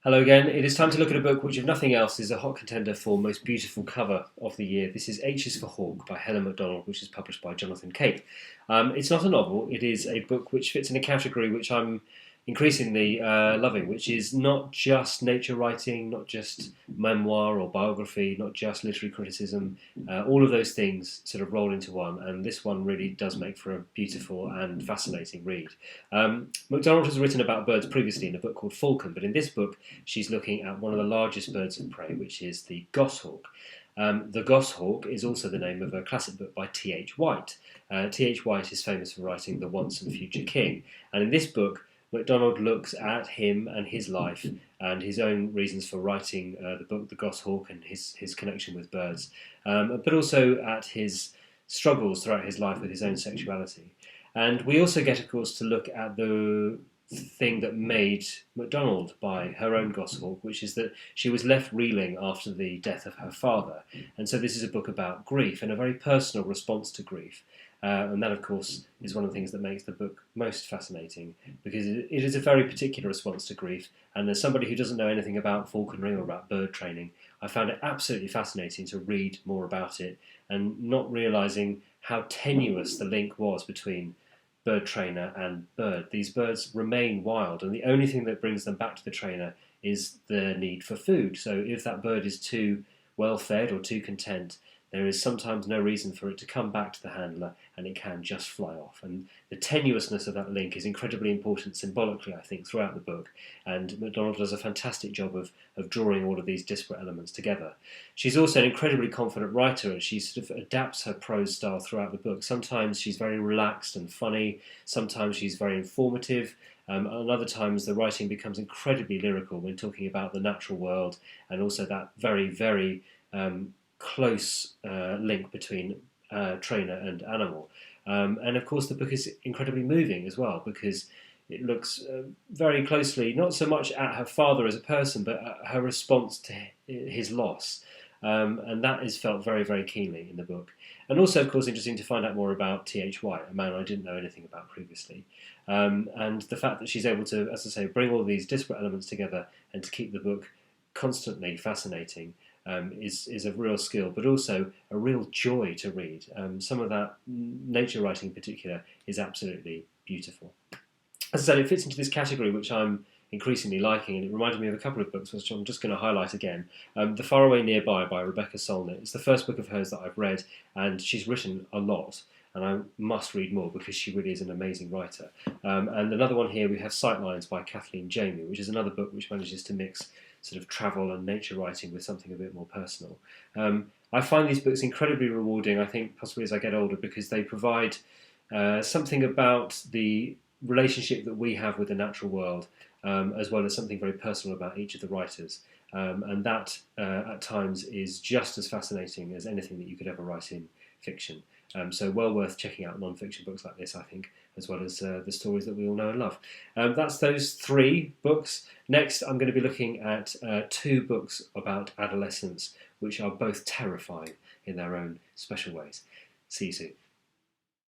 Hello again. It is time to look at a book which, if nothing else, is a hot contender for most beautiful cover of the year. This is H is for Hawk by Helen Macdonald, which is published by Jonathan Cape. It's not a novel. It is a book which fits in a category which I'm increasingly loving, which is not just nature writing, not just memoir or biography, not just literary criticism. All of those things sort of roll into one, and this one really does make for a beautiful and fascinating read. Macdonald has written about birds previously in a book called Falcon, but in this book she's looking at one of the largest birds of prey, which is the goshawk. The Goshawk is also the name of a classic book by T.H. White. T.H. White is famous for writing The Once and Future King, and in this book Macdonald looks at him and his life and his own reasons for writing the book The Goshawk and his connection with birds, but also at his struggles throughout his life with his own sexuality. And we also get, of course, to look at the thing that made Macdonald by her own goshawk, which is that she was left reeling after the death of her father. And so this is a book about grief and a very personal response to grief. And that, of course, is one of the things that makes the book most fascinating, because it is a very particular response to grief. And as somebody who doesn't know anything about falconry or about bird training, I found it absolutely fascinating to read more about it and not realising how tenuous the link was between bird trainer and bird. These birds remain wild, and the only thing that brings them back to the trainer is the need for food. So if that bird is too well fed or too content, there is sometimes no reason for it to come back to the handler, and it can just fly off. And the tenuousness of that link is incredibly important symbolically, I think, throughout the book. And Macdonald does a fantastic job of drawing all of these disparate elements together. She's also an incredibly confident writer, and she sort of adapts her prose style throughout the book. Sometimes she's very relaxed and funny, sometimes she's very informative, and other times the writing becomes incredibly lyrical when talking about the natural world, and also that very, very close link between trainer and animal. And of course the book is incredibly moving as well, because it looks very closely, not so much at her father as a person, but at her response to his loss. And that is felt very, very keenly in the book. And also, of course, interesting to find out more about T.H. White, a man I didn't know anything about previously. And the fact that she's able to, as I say, bring all these disparate elements together and to keep the book constantly fascinating is a real skill, but also a real joy to read. Some of that nature writing in particular is absolutely beautiful. As I said, it fits into this category which I'm increasingly liking, and it reminded me of a couple of books which I'm just going to highlight again. The Far Away Nearby by Rebecca Solnit. It's the first book of hers that I've read, and she's written a lot, and I must read more because she really is an amazing writer. And another one here, we have Sightlines by Kathleen Jamie, which is another book which manages to mix sort of travel and nature writing with something a bit more personal. I find these books incredibly rewarding, I think possibly as I get older, because they provide something about the relationship that we have with the natural world, as well as something very personal about each of the writers. And that, at times, is just as fascinating as anything that you could ever write in fiction. So well worth checking out non-fiction books like this, I think, as well as the stories that we all know and love. That's those three books. Next, I'm going to be looking at two books about adolescence, which are both terrifying in their own special ways. See you soon.